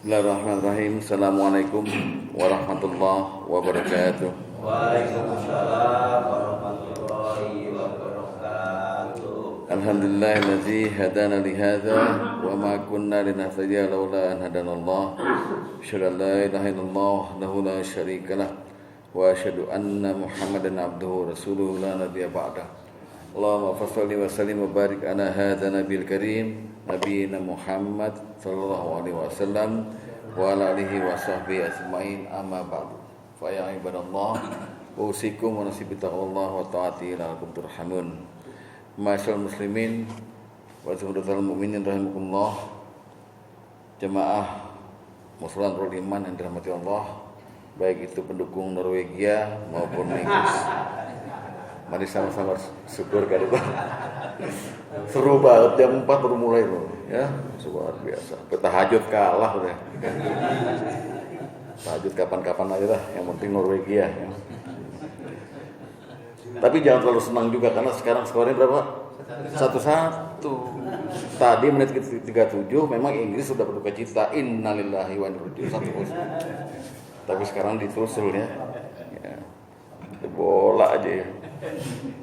Bismillahirrahmanirrahim. Assalamualaikum warahmatullahi wabarakatuh. Waalaikumsalam warahmatullahi wabarakatuh. Alhamdulillahillazi hadana li hadza wa ma kunna linahtadiya laula an hadanallah. Asyhadu an la ilaha illallah wahdahu la syarika lah wa asyhadu anna Muhammadan abduhu rasuluhu la nabiyya ba'dah. Allahumma fasholli wa sallim wa barik ala hadza nabiyil karim nabiyina Muhammad sallallahu alaihi wasallam wa ala alihi wa sahbihi ajmain, amma ba'du. Fa ya ibadallah, usikum wa nasibi taqwallah wa ta'ati la'allakum turhamun. Ma'asyiral muslimin wa saudara mukminin rahimakumullah, jemaah muslimin rul iman yang dirahmati Allah, baik itu pendukung Norwegia maupun Inggris. Mari sama-sama syukur kali Pak. Seru banget, jam 4 baru mulai loh, ya. Luar biasa. Tahajud kalah udah. Tahajud kapan-kapan aja lah, yang penting Norwegia ya. Tapi jangan terlalu senang juga karena sekarang skornya berapa? 1-1. Tadi menit ke-37 memang Inggris sudah berduka cita, innalillahi wa inna ilaihi raji'un. Tapi sekarang ditusul ya. Bola aja ya.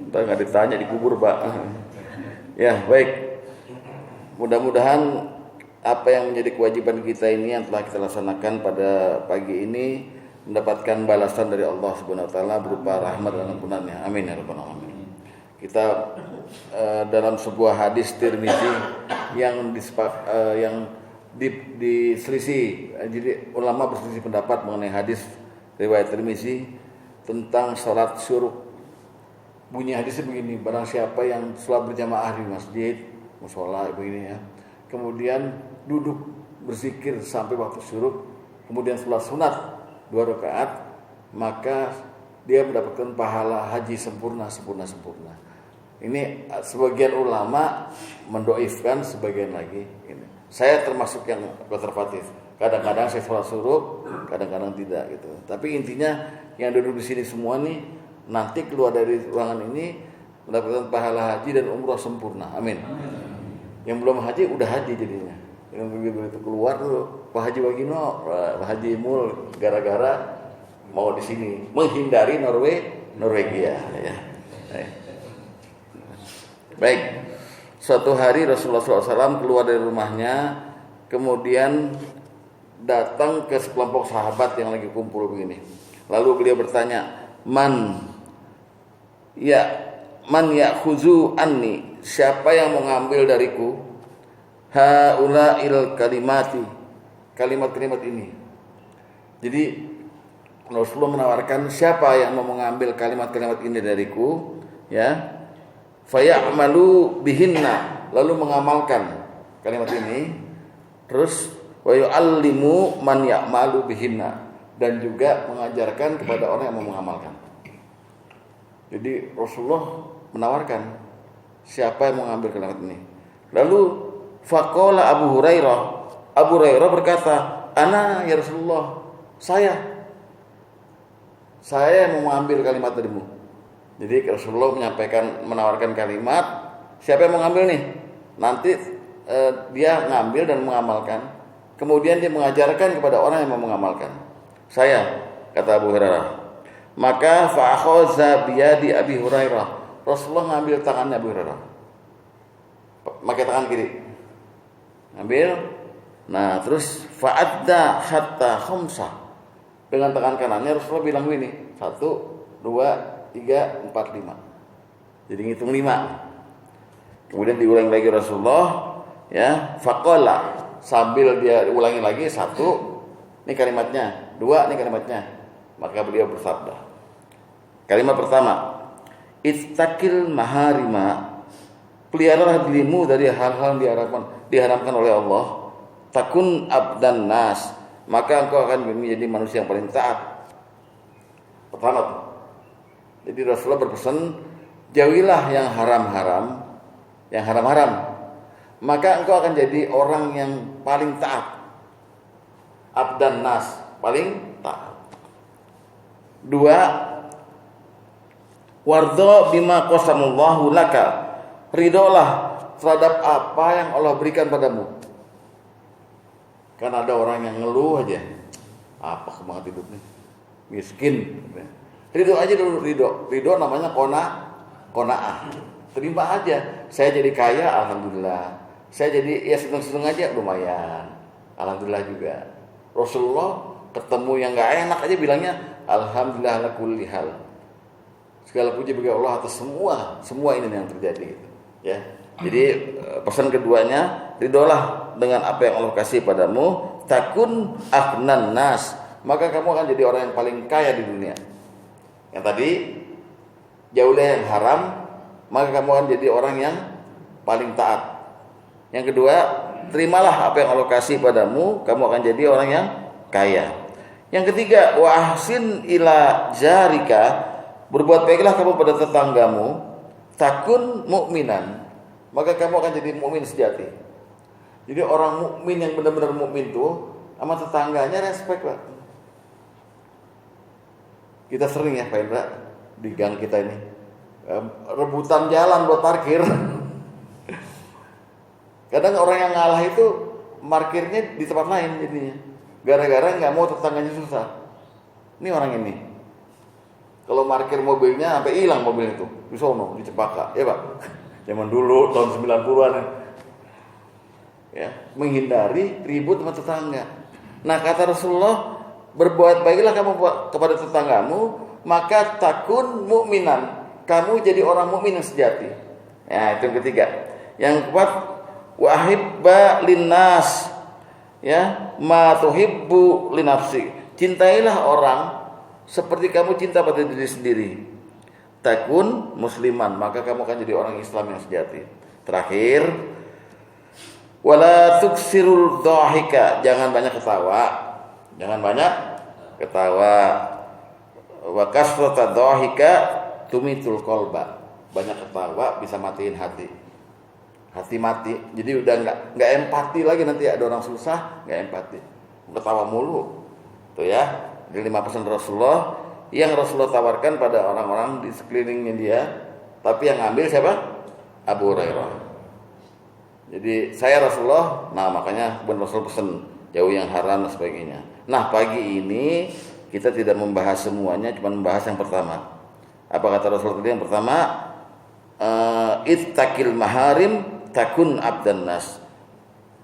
Ntar nggak ditanya dikubur Pak. Ya baik. Mudah-mudahan apa yang menjadi kewajiban kita ini yang telah kita laksanakan pada pagi ini mendapatkan balasan dari Allah Subhanahu Wa Taala berupa rahmat dan ampunannya. Amin ya rabbal alamin. Kita dalam sebuah hadis Tirmizi yang diselisih. Jadi ulama berselisih pendapat mengenai hadis riwayat Tirmizi tentang salat syuruk. Bunyi hadisnya begini: barang siapa yang salat berjamaah di masjid, mushola begini ya, kemudian duduk berzikir sampai waktu syuruk, kemudian salat sunat 2 rakaat, maka dia mendapatkan pahala haji sempurna. Ini sebagian ulama mendoifkan, sebagian lagi ini. Saya termasuk yang konservatif. Kadang-kadang saya salat syuruk, kadang-kadang tidak gitu. Tapi intinya yang duduk di sini semua nih nanti keluar dari ruangan ini mendapatkan pahala haji dan umrah sempurna. Amin. Yang belum haji udah haji jadinya. Yang begitu keluar tuh Pak Haji Wagino, Pak Haji Mul gara-gara mau di sini menghindari Norwegia ya. Baik. Suatu hari Rasulullah SAW keluar dari rumahnya, kemudian datang ke sekelompok sahabat yang lagi kumpul begini. Lalu beliau bertanya, Man ya'khuzu anni, siapa yang mau ngambil dariku haula'il kalimati, kalimat-kalimat ini. Jadi Rasulullah menawarkan siapa yang mau mengambil kalimat-kalimat ini dariku, ya, fayamalu bihinna, lalu mengamalkan kalimat ini, terus wa yu'allimu man ya'malu bihinna, dan juga mengajarkan kepada orang yang mau mengamalkan. Jadi Rasulullah menawarkan siapa yang mau mengambil kalimat ini. Lalu faqala Abu Hurairah berkata, ana ya Rasulullah, saya yang mau mengambil kalimat darimu. Jadi Rasulullah menawarkan kalimat, siapa yang mau mengambil nih? Nanti dia ngambil dan mengamalkan. Kemudian dia mengajarkan kepada orang yang mau mengamalkan. Saya, kata Abu Hurairah. Maka fa'akhoza biyadi Abi Hurairah. Rasulullah ngambil tangannya Abu Hurairah, pakai tangan kiri, ngambil. Nah terus fa'adda hatta khumsa, dengan tangan kanannya Rasulullah bilang begini, 1, 2, 3, 4, 5. Jadi ngitung 5. Kemudian diulangi lagi Rasulullah, ya, faqala, sambil dia ulangi lagi, 1, ini kalimatnya, 2, ini kalimatnya. Maka beliau bersabda, kalimat pertama, ittaqil maharima, peliharalah dirimu dari hal-hal yang diharamkan oleh Allah. Takun abdan nas, maka engkau akan menjadi manusia yang paling taat. Pertama, jadi Rasulullah berpesan, jauhilah yang haram-haram, maka engkau akan jadi orang yang paling taat. Abdan nas, paling taat. 2, wardha bima qasamallahu laka, ridholah terhadap apa yang Allah berikan padamu. Kan ada orang yang ngeluh aja, apa semangat hidup nih, miskin. Ridho aja dulu, ridho namanya qanaah. Terima aja. Saya jadi kaya, alhamdulillah. Saya jadi ya seneng-seneng aja, lumayan, alhamdulillah juga. Rasulullah ketemu yang nggak enak aja bilangnya alhamdulillah ala kulli hal. Segala puji bagi Allah atas semua ini yang terjadi gitu. Ya. Jadi pesan keduanya, ridholah dengan apa yang Allah kasih padamu, takun aghnan nas, maka kamu akan jadi orang yang paling kaya di dunia. Yang tadi jauhlah yang haram, maka kamu akan jadi orang yang paling taat. Yang kedua, terimalah apa yang Allah kasih padamu, kamu akan jadi orang yang kaya. Yang ketiga, wa ahsin ila jarika, berbuat baiklah kamu pada tetanggamu, takun mukminan, maka kamu akan jadi mukmin sejati. Jadi orang mukmin yang benar-benar mukmin tuh sama tetangganya respect, Pak. Kita sering ya, Pak Indra, di gang kita ini rebutan jalan buat parkir. Kadang orang yang ngalah itu parkirnya di tempat lain jadinya. Gara-gara nggak mau tetangganya susah. Ini orang ini. Kalau parkir mobilnya sampai hilang mobil itu di sono, di Cepaka, ya Pak. Zaman dulu tahun 90-an. Ya, menghindari ribut sama tetangga. Nah, kata Rasulullah, berbuat baiklah kamu kepada tetanggamu, maka takun mukminan, kamu jadi orang mukmin yang sejati. Ya, itu yang ketiga. Yang keempat, wahibba linnas, ya, ma tuhibbu linafsi. Cintailah orang seperti kamu cinta pada diri sendiri. Takun musliman, maka kamu akan jadi orang Islam yang sejati. Terakhir, wala tuksirul dhahika, jangan banyak ketawa. Jangan banyak ketawa. Wa kasrata dhahika tumitul qalba. Banyak ketawa bisa matiin hati. Hati mati. Jadi udah enggak empati lagi, nanti ada orang susah, enggak empati. Ketawa mulu. Tuh ya. Di 5 pesan Rasulullah yang Rasulullah tawarkan pada orang-orang di sekelilingnya dia, tapi yang ngambil siapa? Abu Hurairah. Jadi saya Rasulullah, nah makanya Rasul pesan jauh yang haram dan sebagainya. Nah pagi ini kita tidak membahas semuanya, cuma membahas yang pertama. Apa kata Rasul tadi? Yang pertama, ittaqil maharim takun abdan nas.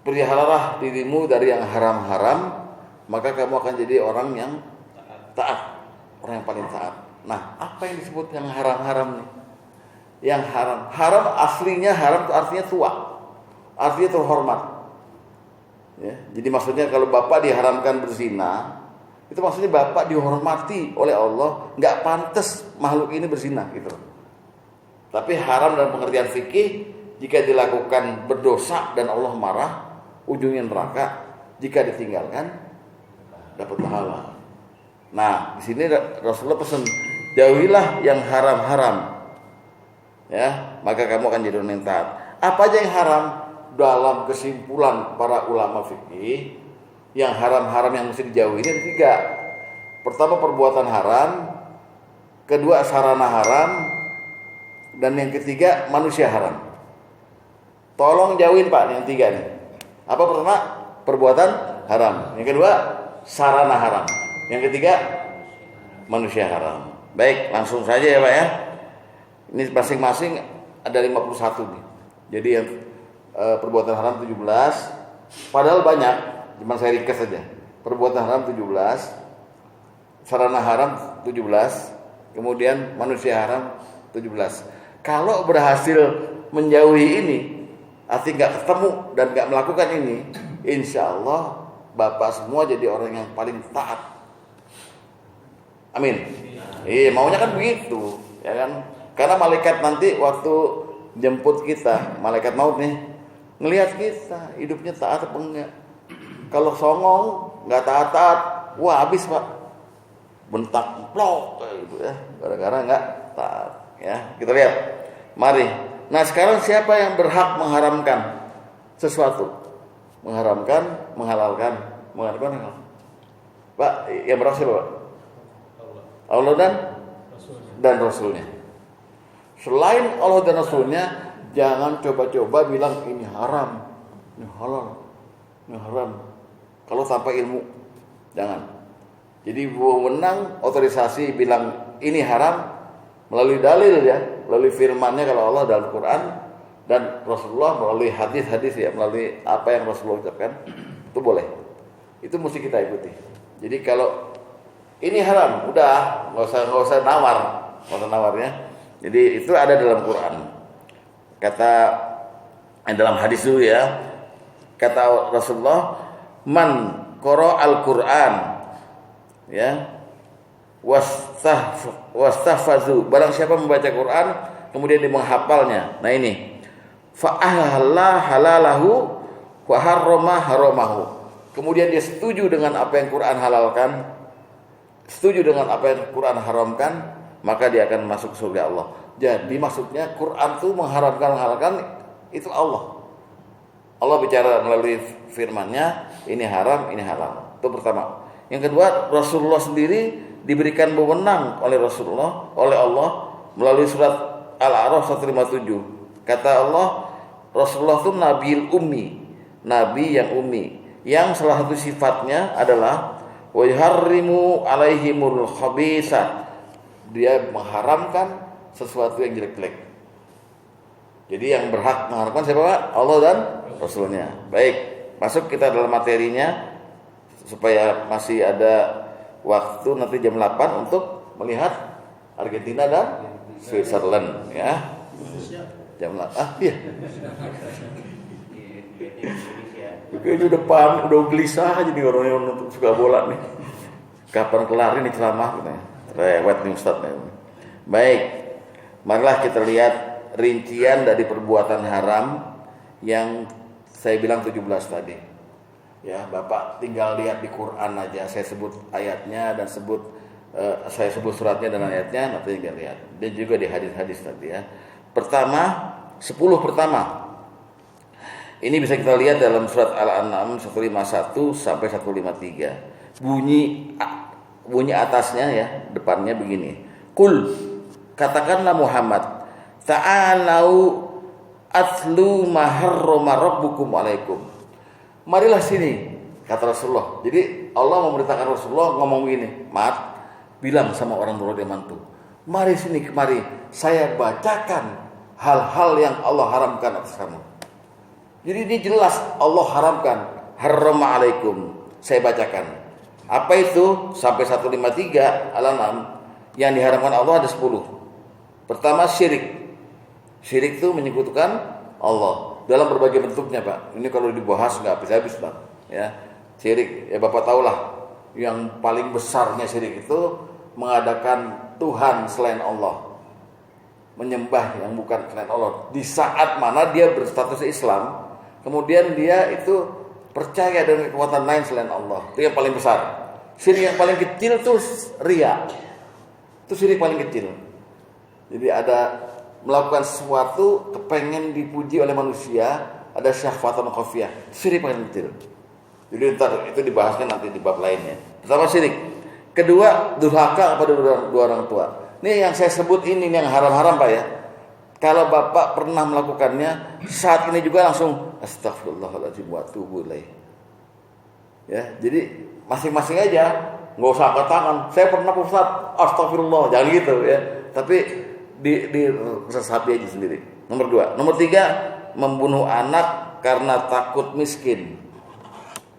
Peliharalah dirimu dari yang haram-haram, maka kamu akan jadi orang yang taat, orang yang paling taat. Nah, apa yang disebut yang haram-haram nih? Yang haram aslinya haram itu artinya tua, artinya terhormat. Ya, jadi maksudnya kalau bapak diharamkan berzina, itu maksudnya bapak dihormati oleh Allah, nggak pantas makhluk ini berzina gitu. Tapi haram dalam pengertian fikih, jika dilakukan berdosa dan Allah marah, ujungnya neraka. Jika ditinggalkan, dapat pahala. Nah, di sini Rasulullah pesan, jauhilah yang haram-haram. Ya, maka kamu akan jadi orang yang taat. Apa aja yang haram? Dalam kesimpulan para ulama fikih, yang haram-haram yang mesti dijauhi ini ada 3. Pertama, perbuatan haram. Kedua, sarana haram. Dan yang ketiga, manusia haram. Tolong jauhin Pak yang 3 nih. Apa pertama? Perbuatan haram. Yang kedua, sarana haram. Yang ketiga, manusia haram. Baik, langsung saja ya Pak ya. Ini masing-masing ada 51 nih. Jadi yang perbuatan haram 17. Padahal banyak, cuma saya ringkas saja. Perbuatan haram 17, sarana haram 17, kemudian manusia haram 17. Kalau berhasil menjauhi ini, artinya nggak ketemu dan nggak melakukan ini, insya Allah Bapak semua jadi orang yang paling taat. Amin. Iya, maunya kan begitu, ya kan? Karena malaikat nanti waktu jemput kita, malaikat maut nih, ngelihat kita hidupnya taat apa enggak. Kalau songong, nggak taat-taat, wah habis Pak. Bentak plok gitu ya, gara-gara nggak taat. Ya, kita lihat. Mari. Nah, sekarang siapa yang berhak mengharamkan sesuatu? Mengharamkan, menghalalkan, mengharamkan. Pak, yang berhasil Pak? Allah dan Rasulnya. Selain Allah dan Rasulnya, jangan coba-coba bilang ini haram, ini halal, ini haram. kalau tanpa ilmu. Jangan. Jadi wewenang otorisasi bilang ini haram melalui dalil ya, melalui firman-Nya kalau Allah dalam Quran dan Rasulullah melalui hadis-hadis ya, melalui apa yang Rasulullah ucapkan, itu boleh. Itu mesti kita ikuti. Jadi kalau ini haram, udah nggak usah nawar ya. Jadi itu ada dalam Quran. Kata dalam hadis dulu ya. Kata Rasulullah, man qara al-Quran ya wastahfazu, barang siapa membaca Quran kemudian dia menghafalnya. Nah ini fa ahalla halalahu wa harrama haramahu. Kemudian dia setuju dengan apa yang Quran halalkan, setuju dengan apa yang Quran haramkan, maka dia akan masuk surga Allah. Jadi maksudnya Quran itu mengharamkan itu Allah. Allah bicara melalui firman-Nya, ini haram, ini halal. Itu pertama. Yang kedua, Rasulullah sendiri diberikan wewenang oleh Rasulullah, oleh Allah melalui surat Al-A'raf 157. Kata Allah, Rasulullah itu nabiul ummi, nabi yang ummi, yang salah satu sifatnya adalah wa yuharrimu alaihimul khabisa. Dia mengharamkan sesuatu yang jelek-jelek. Jadi yang berhak mengharamkan siapa Pak? Allah dan Rasulnya. Baik, masuk kita dalam materinya supaya masih ada waktu nanti jam 8 untuk melihat Argentina dan Switzerland ya. Jam 8. Iya. Itu depan udah gelisah aja nih orang yang suka bola nih. Kapan kelar ini ceramah gitu ya. Lewat nih Ustaz. Baik. Marilah kita lihat rincian dari perbuatan haram yang saya bilang 17 tadi. Ya, Bapak tinggal lihat di Quran aja. Saya sebut ayatnya dan saya sebut suratnya dan ayatnya, nanti tinggal lihat. Dan juga di hadis-hadis tadi ya. Pertama, 10 pertama. Ini bisa kita lihat dalam surat Al-An'am 151 sampai 153. Bunyi atasnya ya, depannya begini. Qul, katakanlah Muhammad, ta'alau atlu ma harrama rabbukum alaikum. Marilah sini, kata Rasulullah. Jadi Allah memerintahkan Rasulullah ngomong begini, Mat, bilang sama orang tua dia mantu, mari sini kemari, saya bacakan hal-hal yang Allah haramkan atas kamu. Jadi ini jelas Allah haramkan, harrama alaikum. Saya bacakan. Apa itu? Sampai 153 Al-An'am yang diharamkan Allah ada 10. Pertama syirik. Syirik itu menyekutukan Allah dalam berbagai bentuknya, Pak. Ini kalau dibahas nggak habis-habis, Pak. Ya, syirik. Ya Bapak tahulah, yang paling besarnya syirik itu mengadakan Tuhan selain Allah, menyembah yang bukan selain Allah. Di saat mana dia berstatus Islam, kemudian dia itu percaya dengan kekuatan lain selain Allah. Itu yang paling besar. Syirik yang paling kecil itu riya. Itu syirik paling kecil. Jadi ada melakukan sesuatu kepengen dipuji oleh manusia, ada syahwatan khafiyah. Syirik paling kecil. Jadi ntar itu dibahasnya nanti di bab lainnya. Pertama syirik. Kedua durhaka kepada dua orang tua. Ini yang saya sebut ini yang haram-haram Pak ya. Kalau Bapak pernah melakukannya, saat ini juga langsung astagfirullahaladzim wa atubu ilaih. Ya, jadi masing-masing aja, nggak usah angkat tangan. Saya pernah Ustaz, astagfirullah, jangan gitu ya. Tapi di resapi aja sendiri. Nomor 2. Nomor 3, membunuh anak karena takut miskin.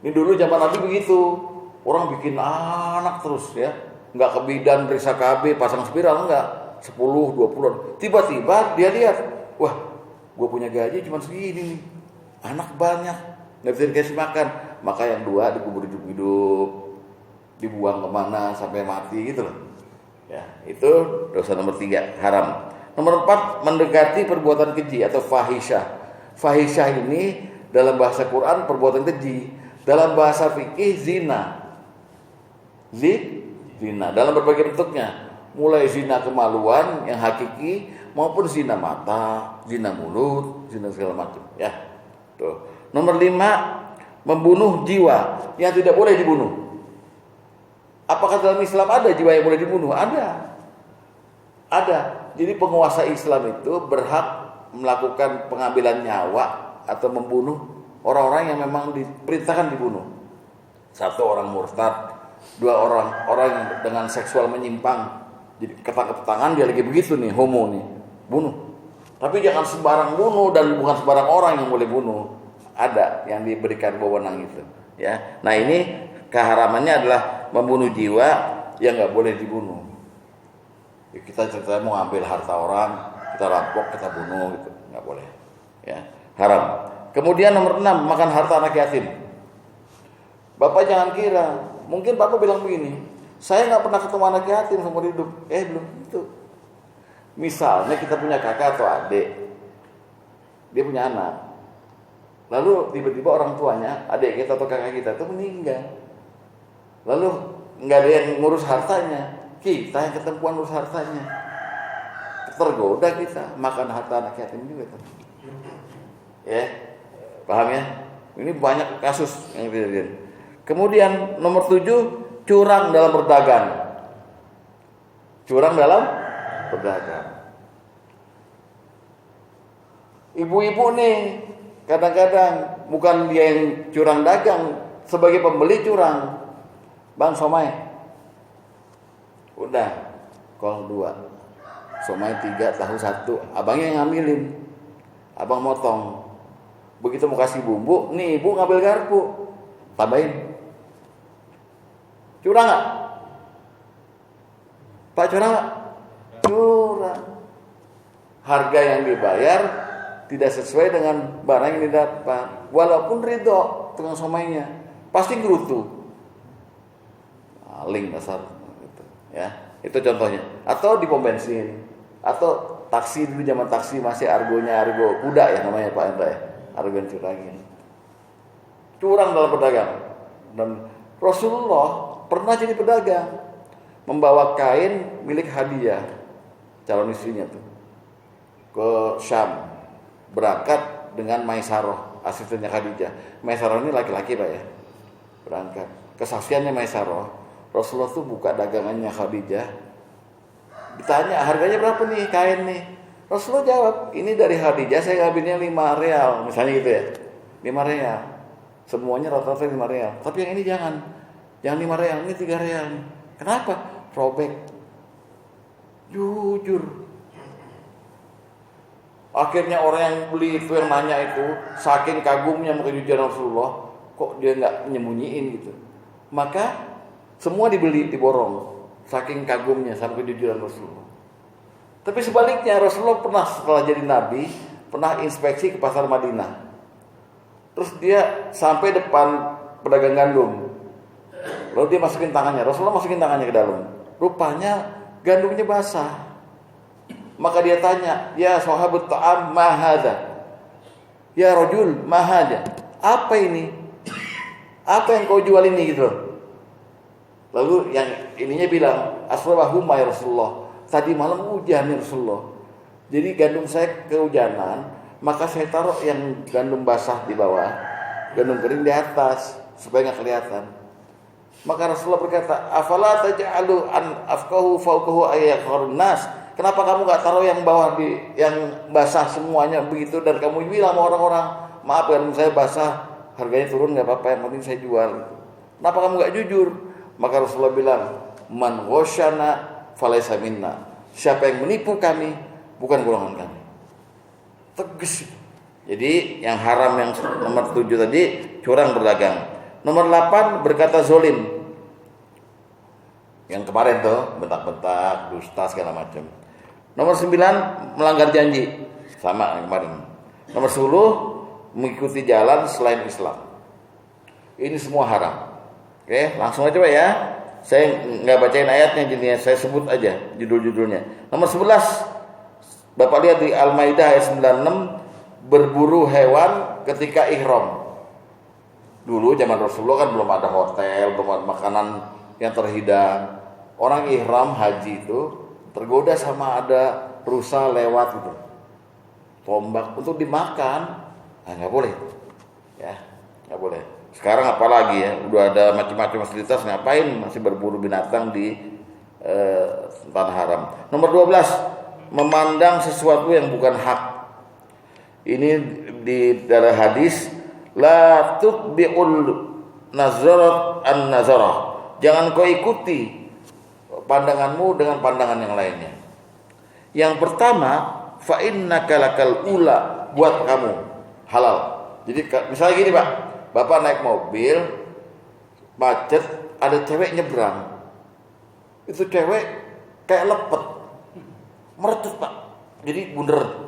Ini dulu zaman Nabi begitu. Orang bikin anak terus ya. Enggak ke bidan, periksa KB, pasang spiral enggak. 10, 20. Tiba-tiba dia lihat, wah, gue punya gaji cuma segini nih. Anak banyak, enggak bisa dikasih makan. Maka yang 2 dikubur hidup-hidup. Dibuang kemana sampai mati gitu loh. Ya, itu dosa nomor 3, haram. Nomor 4, mendekati perbuatan keji atau fahisyah. Fahisyah ini dalam bahasa Quran perbuatan keji, dalam bahasa fikih zina. Zina dalam berbagai bentuknya, mulai zina kemaluan yang hakiki maupun zina mata, zina mulut, zina segala macam. Ya, tuh. Nomor 5, membunuh jiwa yang tidak boleh dibunuh. Apakah dalam Islam ada jiwa yang boleh dibunuh? Ada. Jadi penguasa Islam itu berhak melakukan pengambilan nyawa atau membunuh orang-orang yang memang diperintahkan dibunuh. Satu orang murtad, dua orang yang dengan seksual menyimpang. Jadi ketangkep tangan dia lagi begitu nih, homo nih, bunuh. Tapi jangan sembarang bunuh dan bukan sembarang orang yang boleh bunuh. Ada yang diberikan wewenang itu, ya. Nah ini keharamannya adalah membunuh jiwa yang nggak boleh dibunuh. Ya, kita cerita mau ambil harta orang, kita rampok, kita bunuh gitu, nggak boleh, ya, haram. Kemudian nomor 6, makan harta anak yatim. Bapak jangan kira, mungkin bapak bilang begini, saya nggak pernah ketemu anak yatim seumur hidup. Belum tentu. Misalnya kita punya kakak atau adik, dia punya anak, lalu tiba-tiba orang tuanya, adik kita atau kakak kita itu meninggal, lalu nggak ada yang ngurus hartanya, kita yang ketempuan ngurus hartanya, tergoda kita makan harta anak yatim juga tuh. Ya, paham ya? Ini banyak kasus yang terjadi. Kemudian nomor 7, curang dalam berdagang. Curang dalam berdagang. Ibu-ibu nih kadang-kadang bukan dia yang curang dagang, sebagai pembeli curang. Bang, somai. Udah, kol 2. Somai 3, tahu 1. Abangnya yang ngambilin. Abang motong. Begitu mau kasih bumbu, nih ibu ngambil garpu. Tambahin. Curang gak? Pak, curang gak? Curang. Harga yang dibayar tidak sesuai dengan barang yang didapat. Walaupun ridho tukang somainya, pasti gerutu. Maling dasar gitu, ya. Itu contohnya. Atau di pom bensin, atau taksi dulu, zaman taksi masih argonya argo kuda ya namanya Pak Hendra ya. Argo yang curangin. Curang dalam berdagang. Dan Rasulullah pernah jadi pedagang, membawa kain milik Khadijah, calon istrinya tuh, ke Syam, berangkat dengan Maisaroh, asistennya Khadijah. Maisaroh ini laki-laki Pak ya, berangkat. Kesaksiannya Maisaroh, Rasulullah tuh buka dagangannya Khadijah, ditanya harganya berapa nih kain nih. Rasulullah jawab, ini dari Khadijah saya ngambilnya 5 real, misalnya gitu ya, 5 real. Semuanya rata-rata 5 real, tapi yang ini jangan 5 real, ini 3 real. Kenapa? Robek. Jujur. Akhirnya orang yang beli itu, yang nanya itu, saking kagumnya sama kejujuran Rasulullah, kok dia nggak nyembunyiin gitu. Maka semua dibeli, diborong, saking kagumnya sama kejujuran Rasulullah. Tapi sebaliknya, Rasulullah pernah setelah jadi Nabi, pernah inspeksi ke pasar Madinah. Terus dia sampai depan pedagang gandum. Lalu dia masukin tangannya, Rasulullah masukin tangannya ke dalam. Rupanya gandumnya basah. Maka dia tanya, ya sahabat ta'am mahadha, ya rajul mahadha, apa ini? Apa yang kau jual ini gitu? Lalu yang ininya bilang, asbahuma ya Rasulullah, tadi malam hujan ya Rasulullah. Jadi gandum saya kehujanan, maka saya taruh yang gandum basah di bawah, gandum kering di atas, supaya nggak kelihatan. Maka Rasulullah berkata, afala taj'alu an afqahu fawqahu ayyakharun nas. Kenapa kamu nggak taruh yang bawah yang basah semuanya begitu, dan kamu bilang sama orang-orang, maaf kan saya basah, harganya turun nggak apa-apa, yang penting saya jual. Kenapa kamu nggak jujur? Maka Rasulullah bilang, man ghasyana falaysa minna. Siapa yang menipu kami, bukan golongan kami. Tegas. Jadi yang haram yang nomor 7 tadi, curang berdagang. Nomor 8, berkata zolim. Yang kemarin tuh, bentak-bentak, dusta segala macam. Nomor 9, melanggar janji. Sama yang kemarin. Nomor 10, mengikuti jalan selain Islam. Ini semua haram. Oke, langsung aja Pak ya. Saya nggak bacain ayatnya, jadinya saya sebut aja judul-judulnya. Nomor 11, Bapak lihat di Al-Maidah ayat 96, berburu hewan ketika ihram. Dulu zaman Rasulullah kan belum ada hotel, belum ada makanan yang terhidang. Orang ihram haji itu tergoda sama ada rusa lewat gitu, tombak untuk dimakan, nggak boleh, ya nggak boleh. Sekarang apalagi ya, udah ada macam-macam fasilitas, ngapain masih berburu binatang di tanah haram. Nomor 12, memandang sesuatu yang bukan hak. Ini di dalam hadis, la tutbi'ul nazarat an-nazarah. Jangan kau ikuti pandanganmu dengan pandangan yang lainnya. Yang pertama, fa innaka lakal ula, buat kamu halal. Jadi misalnya gini, Pak. Bapak naik mobil macet, ada cewek nyebrang. Itu cewek kayak lepet. Meretut, Pak. Jadi bunder.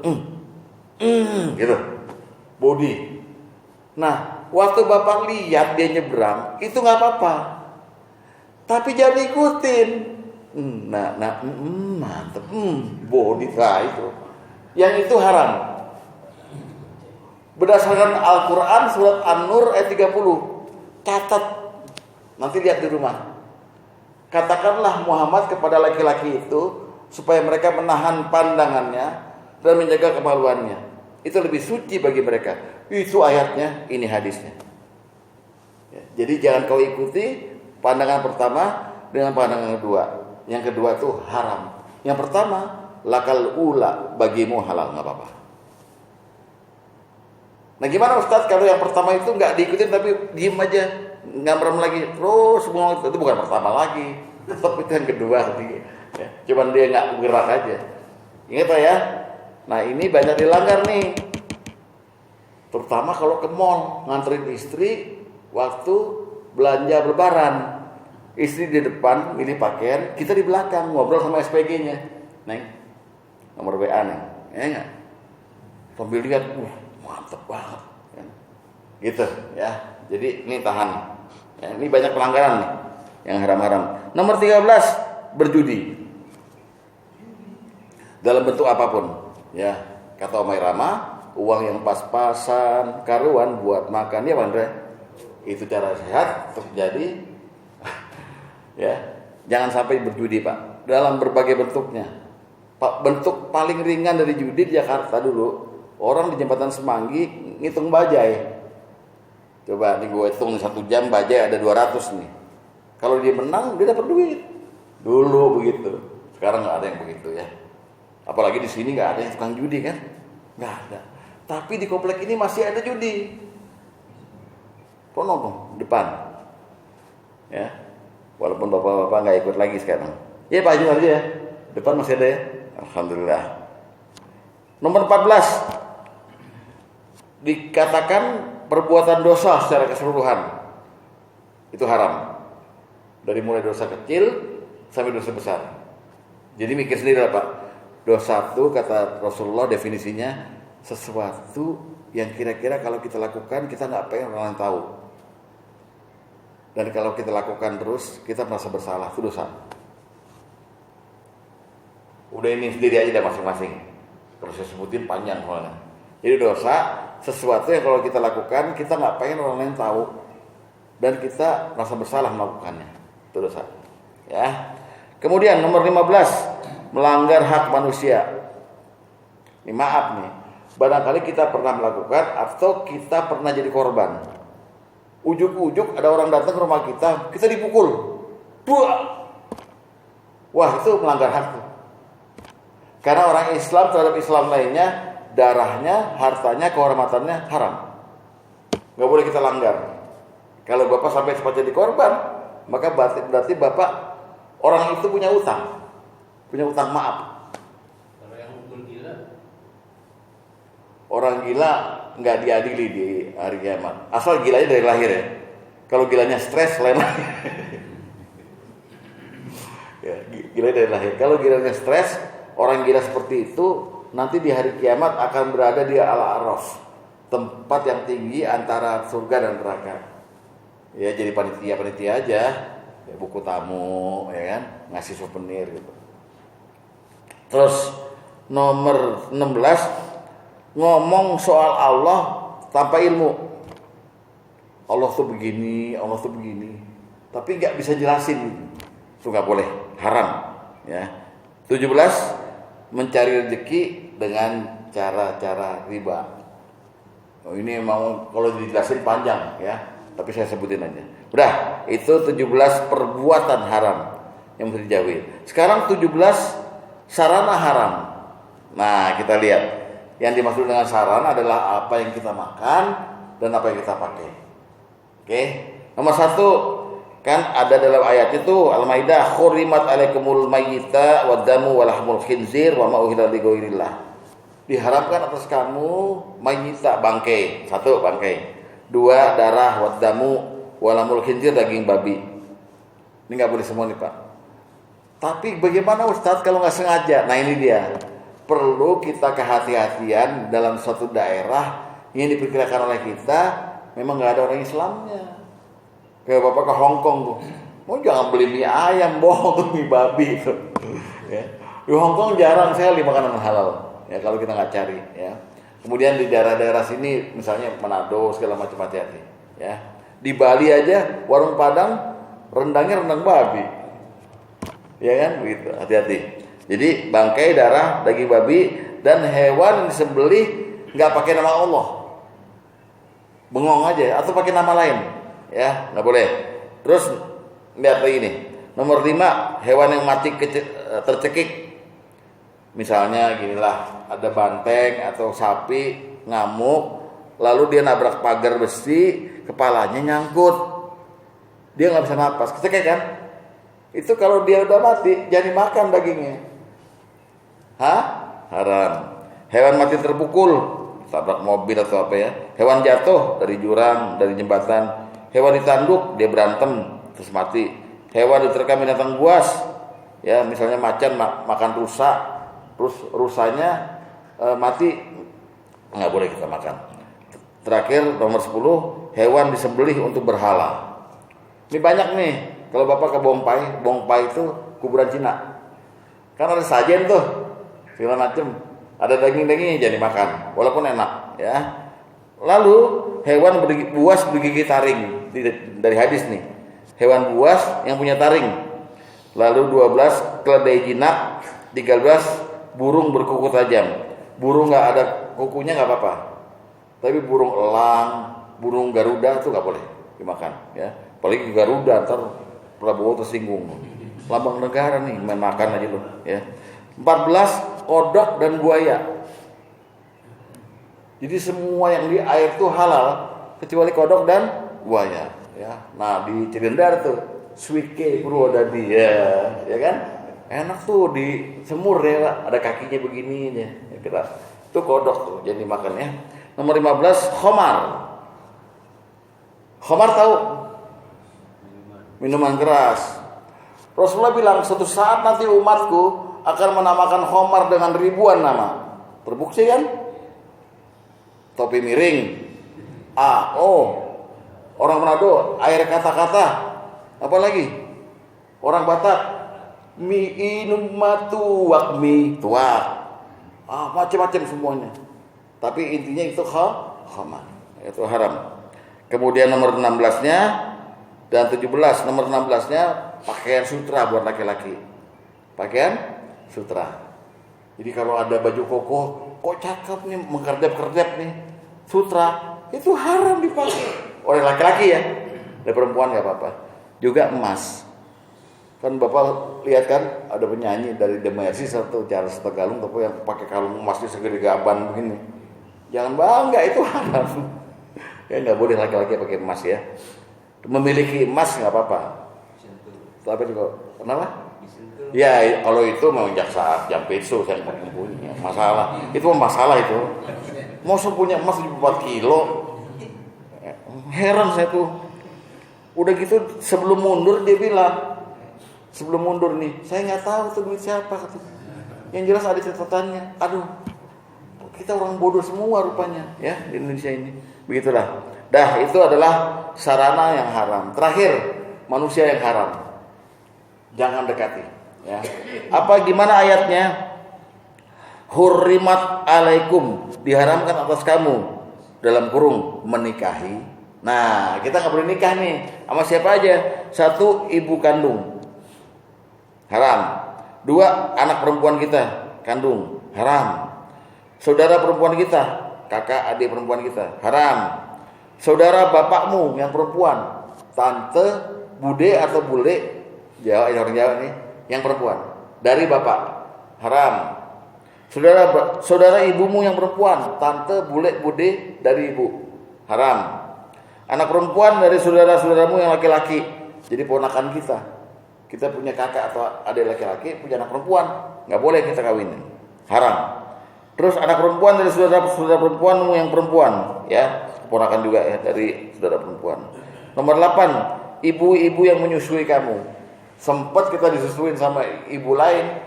Gitu. Body. Nah, waktu Bapak lihat dia nyebrang, itu nggak apa-apa. Tapi jangan ikutin. Mantep. Body itu. Yang itu haram. Berdasarkan Al-Quran surat An-Nur ayat 30. Catat. Nanti lihat di rumah. Katakanlah Muhammad kepada laki-laki itu supaya mereka menahan pandangannya dan menjaga kemaluannya. Itu lebih suci bagi mereka. Itu ayatnya, ini hadisnya. Ya, jadi jangan kau ikuti pandangan pertama dengan pandangan kedua. Yang kedua itu haram. Yang pertama, lakal ula, bagimu halal, nggak apa-apa. Nah gimana Ustaz kalau yang pertama itu nggak diikutin tapi diem aja, nggak merem lagi, terus semua itu bukan pertama lagi, tetap itu yang kedua. Ya, cuman dia nggak bergerak aja. Ingat ya. Nah ini banyak dilanggar nih. Terutama kalau ke mall nganterin istri waktu belanja lebaran. Istri di depan milih pakaian, kita di belakang ngobrol sama SPG-nya. Neng, nomor WA nih, ya enggak? Sambil lihat, mantep banget. Gitu ya. Jadi ini tahan. Ya, ini banyak pelanggaran nih yang haram-haram. Nomor 13, berjudi. Dalam bentuk apapun. Ya, kata Omai Rama, uang yang pas-pasan, karuan buat makan ya, Andre. Itu cara sehat terjadi. Ya, jangan sampai berjudi, Pak. Dalam berbagai bentuknya. Pak, bentuk paling ringan dari judi di Jakarta dulu, orang di Jembatan Semanggi ngitung bajai. Coba nih gue hitung 1 jam bajai ada 200 nih. Kalau dia menang, dia dapat duit. Dulu begitu. Sekarang nggak ada yang begitu ya. Apalagi di sini nggak ada yang tukang judi kan? Nggak ada. Tapi di komplek ini masih ada judi. Pono depan. Ya. Walaupun bapak-bapak nggak ikut lagi sekarang. Ya Pak Haji aja ya. Depan masih ada ya. Alhamdulillah. Nomor 14. Dikatakan perbuatan dosa secara keseluruhan. Itu haram. Dari mulai dosa kecil sampai dosa besar. Jadi mikir sendiri lah Pak. Dosa itu kata Rasulullah definisinya sesuatu yang kira-kira kalau kita lakukan kita nggak pengen orang lain tahu. Dan kalau kita lakukan terus, kita merasa bersalah, itu dosa. Udah ini sendiri aja dah masing-masing. Kalau saya sebutin panjang soalnya. Jadi dosa, sesuatu yang kalau kita lakukan, kita nggak pengen orang lain tahu. Dan kita merasa bersalah melakukannya. Itu dosa. Ya. Kemudian nomor 15, melanggar hak manusia. Ini maaf nih. Barangkali kita pernah melakukan atau kita pernah jadi korban. Ujuk-ujuk ada orang datang ke rumah kita dipukul. Wah, itu melanggar hak tuh. Karena orang Islam terhadap Islam lainnya, darahnya, hartanya, kehormatannya haram. Gak boleh kita langgar. Kalau Bapak sampai sempat jadi korban, maka berarti Bapak orang itu punya utang. Punya utang maaf. Kalau yang mukul gila, orang gila nggak diadili di hari kiamat. Asal gilanya dari lahir ya. Kalau gilanya stres lain lagi. Ya, gila dari lahir. Kalau gilanya stres, orang gila seperti itu nanti di hari kiamat akan berada di Al-A'raf, tempat yang tinggi antara surga dan neraka. Ya jadi panitia aja, ya, buku tamu, ya kan, ngasih souvenir gitu. Terus nomor 16, ngomong soal Allah tanpa ilmu. Allah tuh begini, tapi nggak bisa jelasin. Itu nggak boleh, haram. Ya. 17, mencari rezeki dengan cara-cara riba. Oh, ini mau kalau dijelasin panjang ya, tapi saya sebutin aja. Udah, itu 17 perbuatan haram yang mesti dijauhi. Sekarang 17 sarana haram. Nah, kita lihat. Yang dimaksud dengan sarana adalah apa yang kita makan dan apa yang kita pakai. Oke. Nomor 1, kan ada dalam ayat itu Al-Maidah, hurimat alaikumul mayyita waddamu walahmul khinzir wa ma uhilla li ghairillah. Diharamkan atas kamu mayyita, bangkai. 1, bangkai. 2, darah, waddamu walahmul khinzir, daging babi. Ini nggak boleh semua nih Pak. Tapi bagaimana Ustadz kalau nggak sengaja? Nah ini dia. Perlu kita kehati-hatian dalam suatu daerah yang diperkirakan oleh kita memang nggak ada orang Islamnya. Kayak Bapak ke Hong Kong tuh, mau jangan beli mie ayam, bohong tuh, mie babi itu. Ya. Di Hong Kong jarang sekali makanan halal. Ya kalau kita nggak cari. Ya. Kemudian di daerah-daerah sini, misalnya Manado segala macam, hati-hati. Ya. Di Bali aja warung Padang rendangnya rendang babi. Ya kan, begitu. Hati-hati. Jadi bangkai, darah, daging babi dan hewan yang disembelih nggak pakai nama Allah, bengong aja atau pakai nama lain. Ya, nggak boleh. Terus lihat lagi nih. Nomor 5, hewan yang mati tercekik. Misalnya ginilah, ada banteng atau sapi ngamuk, lalu dia nabrak pagar besi, kepalanya nyangkut, dia nggak bisa napas, kecekik kan? Itu kalau dia udah mati, jangan dimakan dagingnya. Hah? Haram. Hewan mati terpukul, tabrak mobil atau apa ya? Hewan jatuh dari jurang, dari jembatan. Hewan ditanduk, dia berantem terus mati. Hewan diterkam binatang buas, ya misalnya macan makan rusa, terus rusanya mati, nggak boleh kita makan. Terakhir nomor 10, hewan disembelih untuk berhala. Ini banyak nih. Kalau Bapak ke Bongpai itu kuburan Cina. Kan ada sajen tuh, segala macam. Ada daging-dagingnya jadi makan, walaupun enak, ya. Lalu hewan buas bergigi taring, dari hadis nih. Hewan buas yang punya taring. Lalu 12, keledai jinak. 13, burung berkuku tajam. Burung nggak ada kukunya nggak apa-apa. Tapi burung elang, burung garuda itu nggak boleh dimakan, ya. Apalagi garuda, ntar Prabowo tersinggung. Lambang negara nih, main makan aja loh, ya. 14, kodok dan buaya. Jadi semua yang di air itu halal kecuali kodok dan buaya, ya. Nah di Cirendar tuh Swike Purwodadi, ya kan, enak tuh di semur ya Pak. Ada kakinya begini ya, kita itu kodok tuh jadi makan ya. Nomor 15, khomar. Khomar tahu? Minuman keras. Rasulullah bilang suatu saat nanti umatku akan menamakan khomar dengan ribuan nama. Terbukti kan? Topi miring, orang Manado air kata-kata, apa lagi? Orang Batak mi inum matuak mi tuak, macam-macam semuanya. Tapi intinya itu khamar, itu haram. Kemudian nomor 16-nya dan 17, nomor 16-nya pakaian sutra buat laki-laki, pakaian sutra. Jadi kalau ada baju koko, kok cakep nih, mengkerdap-kerdap nih, sutra, itu haram dipakai oleh laki-laki ya. Oleh perempuan nggak apa-apa. Juga emas. Kan Bapak lihat kan ada penyanyi dari The Mercy atau Charles Tegalung tapi yang pakai kalung emasnya segede gaban begini. Jangan bangga, itu haram. Ya nggak boleh laki-laki pakai emas ya. Memiliki emas nggak apa-apa. Tapi juga kenapa? Ya kalau itu mau jaksa jam peso saya punya masalah. Itu masalah itu. Mau punya emas 4 kilo. Heran saya tuh. Udah gitu sebelum mundur dia bilang, sebelum mundur nih, saya nggak tahu tuh duit siapa katanya. Yang jelas ada catatannya. Aduh, kita orang bodoh semua rupanya ya di Indonesia ini. Begitulah. Dah itu adalah sarana yang haram. Terakhir, manusia yang haram. Jangan dekati. Ya. Apa gimana ayatnya? Hurrimat alaikum, diharamkan atas kamu dalam kurung menikahi. Nah, kita nggak boleh nikah nih sama siapa aja. 1, ibu kandung, haram. 2, anak perempuan kita kandung, haram. Saudara perempuan kita, kakak adik perempuan kita, haram. Saudara bapakmu yang perempuan, tante, bude atau bule, Jawa, orang Jawa nih, yang perempuan dari bapak, haram. Saudara ibumu yang perempuan, tante, bule, bude dari ibu, haram. Anak perempuan dari saudara-saudaramu yang laki-laki. Jadi ponakan kita. Kita punya kakak atau adik laki-laki, punya anak perempuan, nggak boleh kita kawinin. Haram. Terus anak perempuan dari saudara-saudara perempuanmu yang perempuan, ya, ponakan juga ya dari saudara perempuan. Nomor 8, ibu-ibu yang menyusui kamu. Sempat kita disusuin sama ibu lain,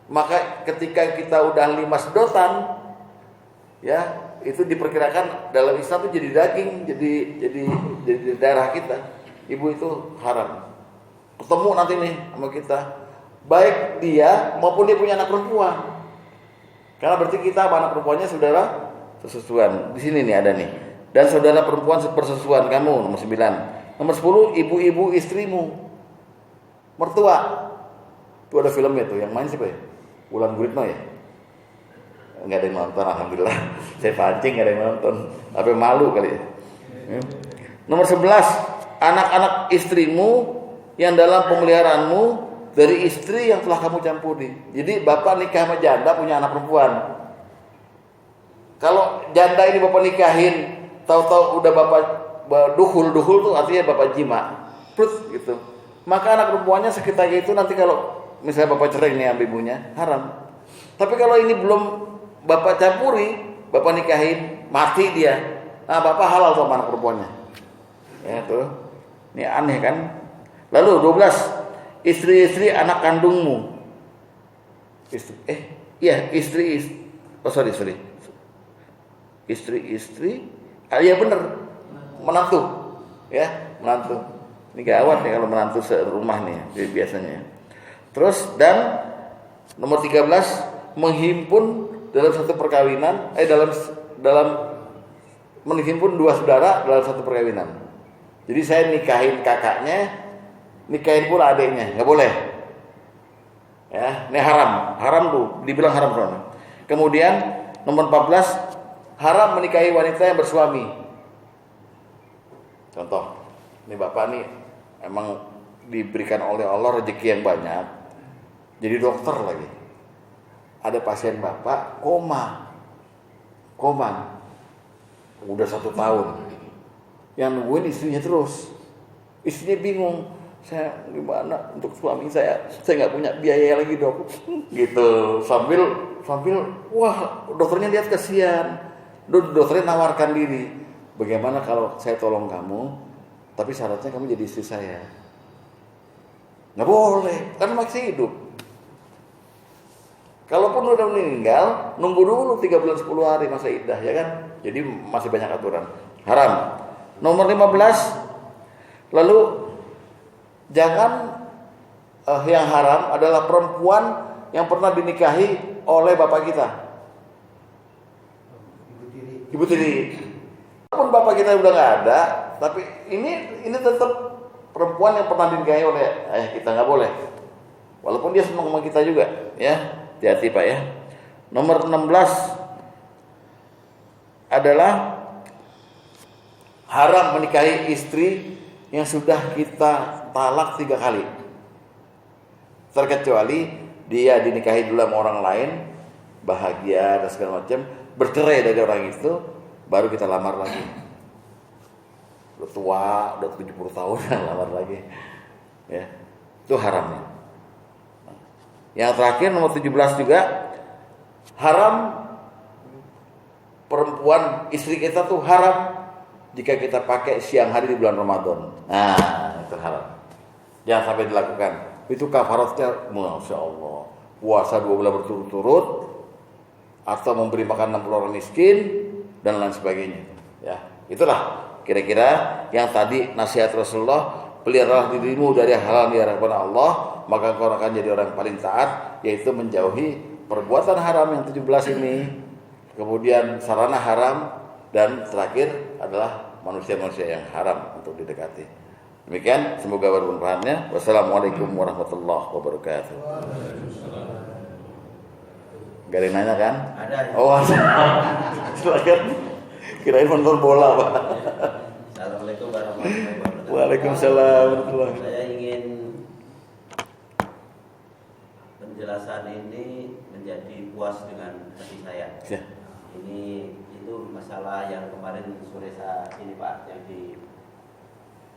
maka ketika kita udah 5 sedotan, ya, itu diperkirakan dalam Islam itu jadi daging, jadi darah kita. Ibu itu haram. Ketemu nanti nih sama kita, baik dia maupun dia punya anak perempuan. Karena berarti kita sama anak perempuannya saudara sesusuan. Di sini nih ada nih. Dan saudara perempuan sepersusuan kamu, nomor 9. Nomor 10, ibu-ibu istrimu. Mertua. Itu ada filmnya tuh, yang main siapa ya? Wulan Guritno ya? Enggak ada yang nonton, alhamdulillah. Saya pancing enggak ada yang nonton. Apa malu kali ya? Nomor 11, anak-anak istrimu yang dalam pemeliharaanmu dari istri yang telah kamu campuri. Jadi bapak nikah sama janda punya anak perempuan. Kalau janda ini bapak nikahin, tahu-tahu udah bapak duhul tuh artinya bapak jima, plus gitu. Maka anak perempuannya sekitar itu nanti kalau misalnya bapak cerai nih sama ibunya, haram. Tapi kalau ini belum bapak campuri, bapak nikahin, mati dia, nah bapak halal sama anak perempuannya. Ya tuh, ini aneh kan? Lalu 12, istri-istri anak kandungmu. Istri-istri. Ya benar. Menantu. Ya, menantu. Ini gawat nih kalau menantu serumah nih biasanya. Terus dan nomor 13, menghimpun dalam satu perkawinan, dalam menghimpun 2 saudara dalam satu perkawinan. Jadi saya nikahin kakaknya, nikahin pula adiknya, nggak boleh. Ya, ini haram tuh, dibilang haram soalnya. Kemudian nomor 14, haram menikahi wanita yang bersuami. Contoh, ini bapak nih emang diberikan oleh Allah rezeki yang banyak, jadi dokter lagi. Ada pasien bapak koma, udah 1 tahun. Yang nungguin istrinya terus. Istrinya bingung, saya gimana untuk suami saya nggak punya biaya lagi dok, gitu. Sambil wah dokternya lihat kasihan, dokternya nawarkan diri, bagaimana kalau saya tolong kamu, tapi syaratnya kamu jadi istri saya. Nggak boleh, kan masih hidup. Kalaupun udah meninggal, nunggu dulu 3 bulan 10 hari masa iddah, ya kan? Jadi masih banyak aturan. Haram. Nomor 15, lalu jangan yang haram adalah perempuan yang pernah dinikahi oleh bapak kita. Ibu tiri. Walaupun bapak kita udah nggak ada, tapi ini tetap perempuan yang pernah dinikahi oleh ayah kita, nggak boleh. Walaupun dia senang sama kita juga, ya. Hati-hati Pak ya. Nomor 16 adalah haram menikahi istri yang sudah kita talak 3 kali. Terkecuali dia dinikahi dulu sama orang lain, bahagia dan segala macam, bercerai dari orang itu, baru kita lamar lagi. Udah tua, udah 70 tahun lamar lagi. Ya. Itu haramnya. Yang terakhir nomor 17 juga, haram perempuan istri kita tuh haram jika kita pakai siang hari di bulan Ramadan. Nah, itu haram. Jangan sampai dilakukan. Itu kafaratnya, Masya Allah, puasa 2 bulan berturut-turut, atau memberi makan 60 orang miskin, dan lain sebagainya. Ya, itulah kira-kira yang tadi nasihat Rasulullah. Peliharalah dirimu dari hal-hal yang diharapkan Allah, maka kau akan jadi orang paling taat, yaitu menjauhi perbuatan haram yang 17 ini. Kemudian sarana haram, dan terakhir adalah manusia-manusia yang haram untuk didekati. Demikian, semoga bermanfaatnya. Wassalamualaikum warahmatullahi wabarakatuh. Gak ada yang nanya kan? Ada. Oh, silakan. Kirain nonton bola, Pak. Assalamualaikum warahmatullahi wabarakatuh. Waalaikumsalam warahmatullahi wabarakatuh. Saya ingin penjelasan ini menjadi puas dengan hati saya. Ya. Ini itu masalah yang kemarin sore saat ini Pak, yang di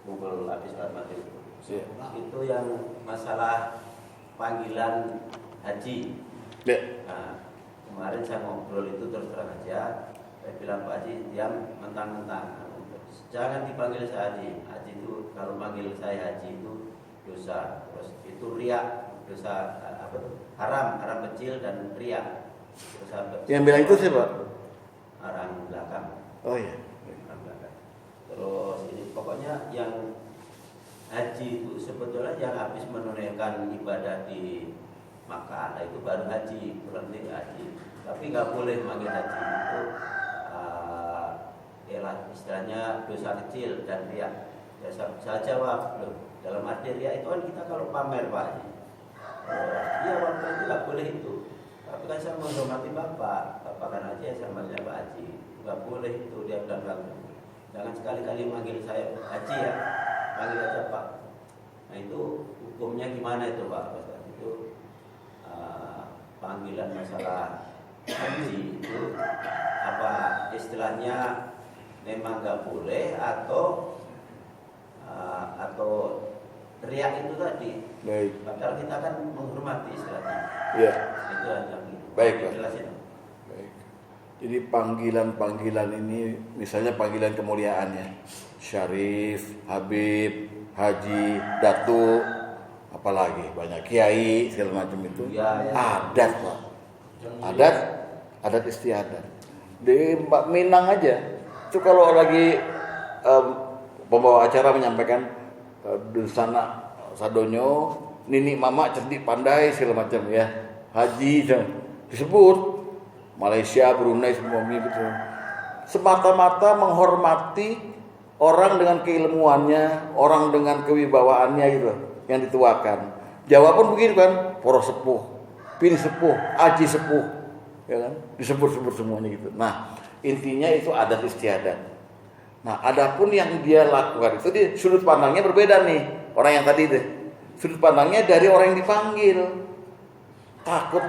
kumpul habis sholat maghrib. Iya. Itu yang masalah panggilan haji. Ya. Nah, kemarin saya ngobrol itu terus terang aja, saya bilang Pak Haji diam mentang-mentang, jangan dipanggil saya haji. Haji itu kalau panggil saya haji itu dosa, terus itu riak, dosa apa tuh? Haram kecil dan riak. Yang bilang itu siapa? Orang belakang. Oh iya. Orang belakang. Terus ini pokoknya yang haji itu sebetulnya yang habis menunaikan ibadah di Makkah, nah itu baru haji, bukan haji. Tapi nggak boleh manggil haji itu, istilahnya dosa kecil dan riak. Saya jawab, loh, dalam arti riak itu kan kita kalau pamer Pak Haji. Iya waktu itu nggak boleh itu. Tapi kan saya menghormati Bapak kan Haji, ya saya manggil Pak Haji. Nggak boleh itu, dia bilang jangan sekali-kali manggil saya Haji ya, manggil aja Pak. Nah itu hukumnya gimana itu Pak? Itu panggilan masalah haji itu apa istilahnya memang nggak boleh atau riak itu tadi. Baik. Padahal kita kan menghormati istilahnya. Iya. Itu yang Baik, Pak. jelasin. Baik. Jadi panggilan-panggilan ini misalnya panggilan kemuliaannya Syarif, Habib, Haji, Datuk, apalagi banyak Kiai segala macam itu. Ya. Adat Pak. Adat istiadat. Di Mbak Minang aja itu kalau lagi pembawa acara menyampaikan di sana sadonyo nini mama cerdik pandai segala macam ya haji disebut Malaysia Brunei semua gitu semata-mata menghormati orang dengan keilmuannya, orang dengan kewibawaannya gitu yang dituakan. Jawa pun begitu kan, poro sepuh, pini sepuh, aji sepuh, ya kan, disebut-sebut semuanya gitu. Nah, intinya itu adat istiadat. Nah, adapun yang dia lakukan itu di sudut pandangnya berbeda nih. Orang yang tadi deh. Sudut pandangnya dari orang yang dipanggil. Takut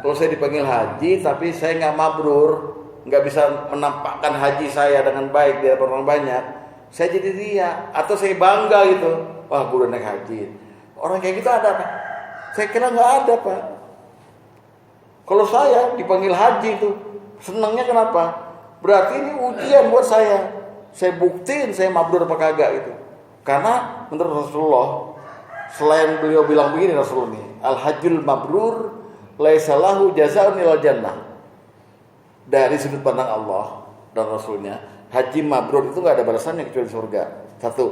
kalau saya dipanggil haji tapi saya nggak mabrur, nggak bisa menampakkan haji saya dengan baik di hadapan orang banyak, saya jadi riya atau saya bangga gitu. Wah, gue udah naik haji. Orang kayak gitu ada Pak? Saya kira nggak ada Pak. Kalau saya dipanggil haji itu senangnya kenapa? Berarti ini ujian buat saya. Saya buktiin saya mabrur apa kagak itu. Karena menurut Rasulullah, selain beliau bilang begini Rasulullah ini, al-hajjul mabrur laisa lahu jazaa'un ilal jannah. Dari sudut pandang Allah dan Rasulnya, haji mabrur itu nggak ada balasannya kecuali surga. Satu.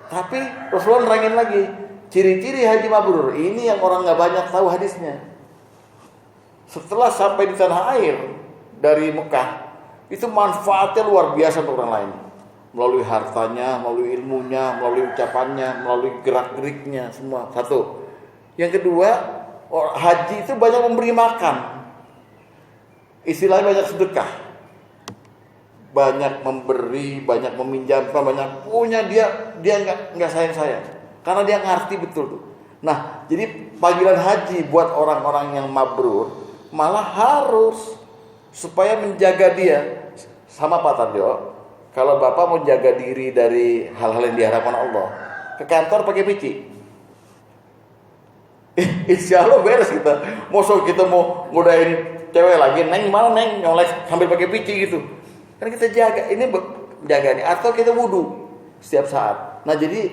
Tapi Rasulullah nerangin lagi, ciri-ciri haji mabrur ini yang orang nggak banyak tahu hadisnya. Setelah sampai di tanah air dari Mekah, itu manfaatnya luar biasa untuk orang lain. Melalui hartanya, melalui ilmunya, melalui ucapannya, melalui gerak-geriknya semua. Satu. Yang kedua, haji itu banyak memberi makan. Istilahnya banyak sedekah. Banyak memberi, banyak meminjamkan, banyak punya dia enggak sayang-sayang. Karena dia ngerti betul tuh. Nah, jadi panggilan haji buat orang-orang yang mabrur malah harus supaya menjaga dia. Sama Pak Tarjo, kalau Bapak mau jaga diri dari hal-hal yang diharapkan Allah, ke kantor pakai pici. Insya Allah beres kita. Masa kita mau ngodain cewek lagi, neng mana neng, nyolek sambil pakai pici gitu. Kan kita jaga, ini jaga nih. Atau kita wudhu setiap saat. Nah jadi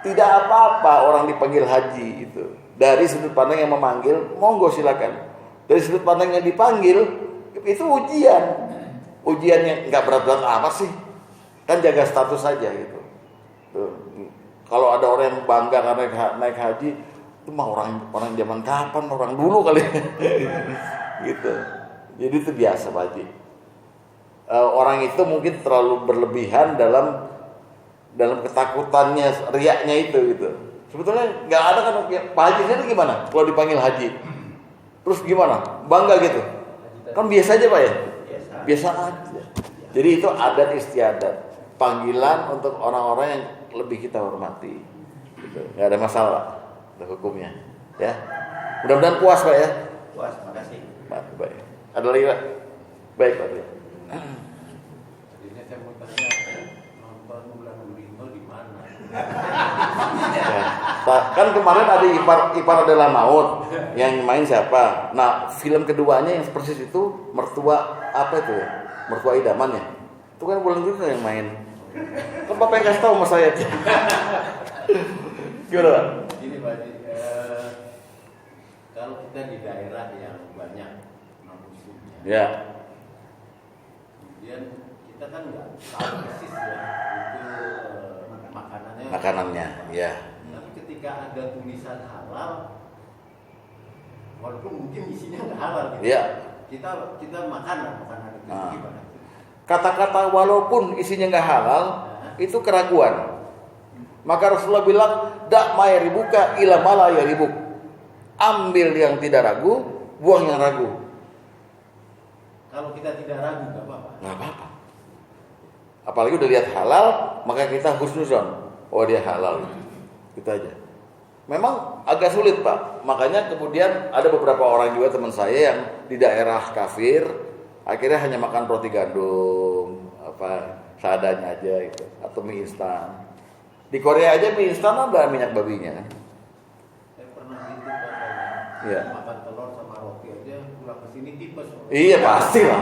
tidak apa-apa orang dipanggil haji itu. Dari sudut pandang yang memanggil, monggo silakan. Dari sudut pandang yang dipanggil, itu ujian. Ujiannya nggak berat-berat apa sih? Kan jaga status saja gitu. Tuh. Kalau ada orang yang bangga karena naik haji, itu mah orang zaman kapan? Orang dulu kali. Gitu. Jadi itu biasa Pak Haji. Orang itu mungkin terlalu berlebihan dalam ketakutannya, riaknya itu gitu. Sebetulnya nggak ada kan Pak Haji sendiri gimana? Kalau dipanggil haji, terus gimana? Bangga gitu? Kan biasa aja Pak ya? Biasa aja. Jadi itu adat istiadat, panggilan untuk orang-orang yang lebih kita hormati. Gitu. Nggak ada masalah, ada hukumnya. Ya, mudah-mudahan puas Pak ya. Puas, makasih. Baik. Ada lagi Pak? Baik Pak. Tadinya saya mau tanya Kan kemarin ada ipar adalah maut, yang main siapa? Nah, film keduanya yang persis itu mertua apa itu ya? Mertua idaman ya. Itu kan Wulan Guritno yang main. Kan Bapak yang kasih tahu sama saya. Gimana Pak? Gini Pak Haji, kalau kita di daerah yang banyak non-muslimnya, Ya. kemudian kita kan nggak tahu persis ya itu Makanannya, ya. Tapi ketika ada tulisan halal, walaupun mungkin isinya nggak halal, gitu, Ya. kita makan itu Nah. gimana? Kata-kata walaupun isinya nggak halal itu keraguan. Maka Rasulullah bilang, dak ma yaribuka ila ma la yaribuk. Ambil yang tidak ragu, buang yang ragu. Kalau kita tidak ragu nggak apa-apa. Nggak apa-apa. Apalagi udah lihat halal, maka kita husnuzon. Oh dia halal. Gitu aja. Memang agak sulit Pak. Makanya kemudian ada beberapa orang juga teman saya yang di daerah kafir, akhirnya hanya makan roti gandum, seadanya aja gitu, atau mie instan. Di Korea aja mie instan ada minyak babinya kan. Saya pernah gitu Pak, Iya. makan telur sama roti aja pulang ke sini tipes. Iya pasti lah.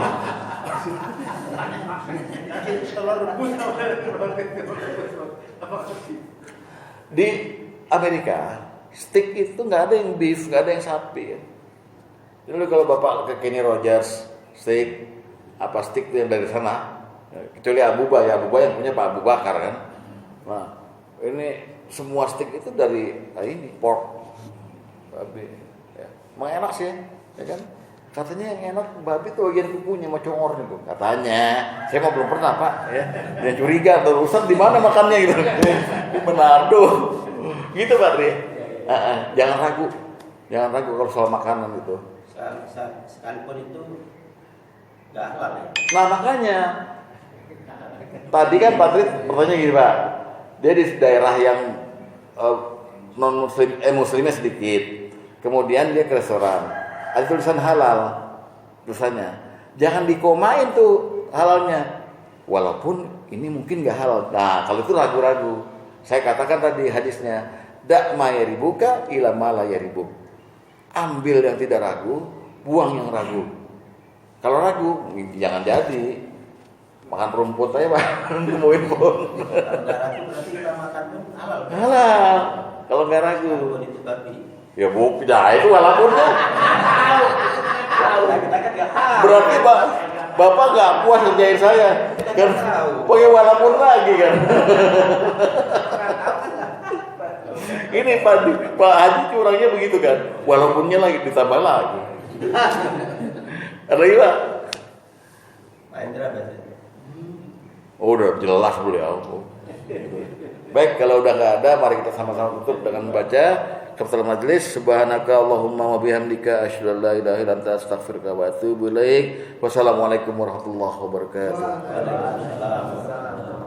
Telur rebus sama roti. Di Amerika steak itu nggak ada yang beef, nggak ada yang sapi ya. Jadi kalau Bapak ke Kenny Rogers steak steak itu yang dari sana, kecuali Abuba yang punya Pak Abu Bakar kan. Nah ini semua steak itu dari ini pork babi. Ya. Emang enak sih ya kan. Katanya yang enak babi itu bagian kukunya sama congornya tuh. Katanya, saya mah belum pernah Pak ya. Dia curiga terusan di mana makannya gitu. Di Manado. Gitu Pak Tri. Jangan ragu kalau soal makanan gitu. Sekalipun itu nggak halal ya. Nah makanya tadi kan Pak Tri pertanyaan gini Pak. Dia di daerah yang non muslim, muslimnya sedikit. Kemudian dia ke restoran. Ada tulisan halal, tulisannya. Jangan dikomain tuh halalnya. Walaupun ini mungkin nggak halal. Nah kalau itu ragu-ragu. Saya katakan tadi hadisnya, dak ma yaribuka ila ma la yaribuk. Ambil yang tidak ragu, buang yang ragu. Kalau ragu, jangan jadi. Makan rumput aja Pak, nemuin pun. Kalau nggak ragu berarti kita makan pun halal. Halal. Kalau nggak ragu. Walaupun itu babi. Ya bu, itu walaupun ya. Kita kan nggak tahu. Berarti Bapak nggak puas ngerjain saya. Kan pakai walaupun lagi kan. Ini Pak Haji curangnya begitu kan. Walaupunnya lagi ditambah lagi. Ada lagi Pak? Pak Indra berarti. Oh, udah jelas beliau. Baik, kalau udah nggak ada, mari kita sama-sama tutup dengan membaca kafaratul majlis. Subhanaka Allahumma wa bihamdika asyhadu an la ilaha illa anta astaghfiruka wa atubu ilaik. Wassalamualaikum warahmatullahi wabarakatuh. Waalaikumsalam.